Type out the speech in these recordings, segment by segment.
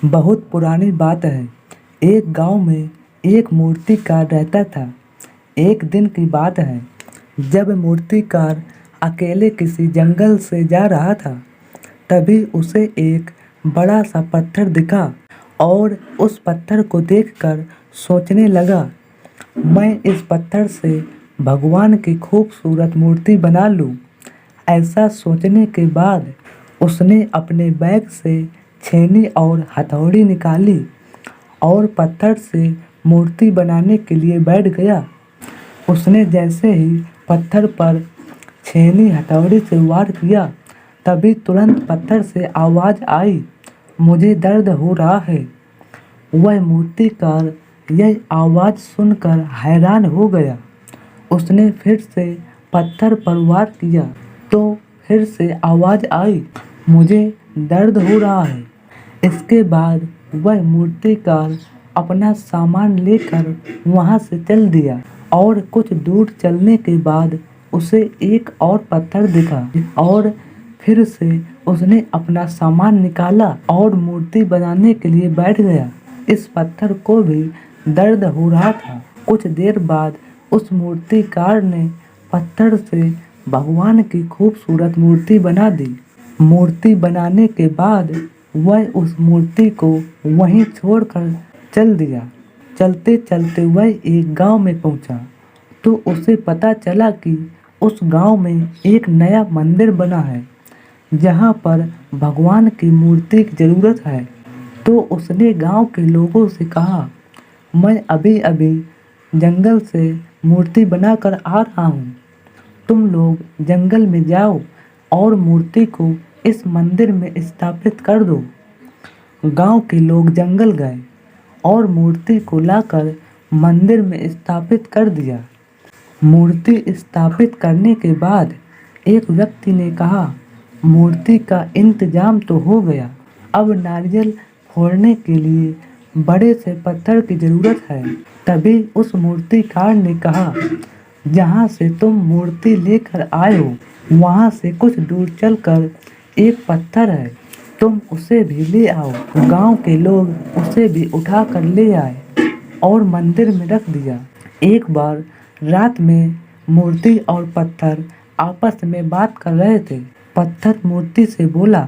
बहुत पुरानी बात है। एक गांव में एक मूर्तिकार रहता था। एक दिन की बात है, जब मूर्तिकार अकेले किसी जंगल से जा रहा था, तभी उसे एक बड़ा सा पत्थर दिखा और उस पत्थर को देखकर सोचने लगा, मैं इस पत्थर से भगवान की खूबसूरत मूर्ति बना लूं। ऐसा सोचने के बाद उसने अपने बैग से छेनी और हथौड़ी निकाली और पत्थर से मूर्ति बनाने के लिए बैठ गया। उसने जैसे ही पत्थर पर छेनी हथौड़ी से वार किया, तभी तुरंत पत्थर से आवाज़ आई, मुझे दर्द हो रहा है। वह मूर्तिकार यह आवाज़ सुनकर हैरान हो गया। उसने फिर से पत्थर पर वार किया तो फिर से आवाज़ आई, मुझे दर्द हो रहा है। इसके बाद वह मूर्तिकार अपना सामान लेकर वहाँ से चल दिया और कुछ दूर चलने के बाद उसे एक और पत्थर दिखा और फिर से उसने अपना सामान निकाला और मूर्ति बनाने के लिए बैठ गया। इस पत्थर को भी दर्द हो रहा था। कुछ देर बाद उस मूर्तिकार ने पत्थर से भगवान की खूबसूरत मूर्ति बना दी। मूर्ति बनाने के बाद वह उस मूर्ति को वहीं छोड़कर चल दिया। चलते चलते वह एक गांव में पहुंचा तो उसे पता चला कि उस गांव में एक नया मंदिर बना है, जहां पर भगवान की मूर्ति की ज़रूरत है। तो उसने गांव के लोगों से कहा, मैं अभी अभी जंगल से मूर्ति बनाकर आ रहा हूँ। तुम लोग जंगल में जाओ और मूर्ति को इस मंदिर में स्थापित कर दो। गांव के लोग जंगल गए और मूर्ति को लाकर मंदिर में स्थापित कर दिया। मूर्ति स्थापित करने के बाद एक व्यक्ति ने कहा, मूर्ति का इंतजाम तो हो गया, अब नारियल फोड़ने के लिए बड़े से पत्थर की ज़रूरत है। तभी उस मूर्तिकार ने कहा, जहाँ से तुम मूर्ति लेकर आए हो वहाँ से कुछ दूर चलकर एक पत्थर है, तुम उसे भी ले आओ। गांव के लोग उसे भी उठा कर ले आए और मंदिर में रख दिया। एक बार रात में मूर्ति और पत्थर आपस में बात कर रहे थे। पत्थर मूर्ति से बोला,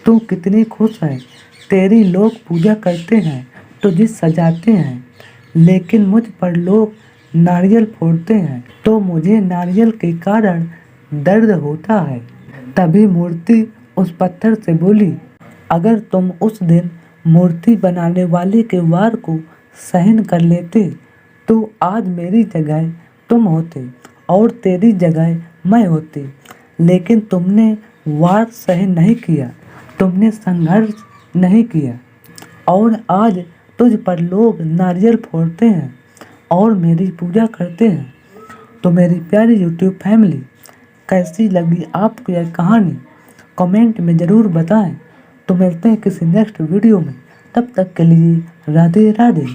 तू कितनी खुश है, तेरी लोग पूजा करते हैं, तुझे सजाते हैं, लेकिन मुझ पर लोग नारियल फोड़ते हैं तो मुझे नारियल के कारण दर्द होता है। तभी मूर्ति उस पत्थर से बोली, अगर तुम उस दिन मूर्ति बनाने वाले के वार को सहन कर लेते तो आज मेरी जगह तुम होते और तेरी जगह मैं होती, लेकिन तुमने वार सहन नहीं किया, तुमने संघर्ष नहीं किया और आज तुझ पर लोग नारियल फोड़ते हैं और मेरी पूजा करते हैं। तो मेरी प्यारी यूट्यूब फैमिली, कैसी लगी आपको यह कहानी, कमेंट में ज़रूर बताएं। तो मिलते हैं किसी नेक्स्ट वीडियो में, तब तक के लिए राधे राधे।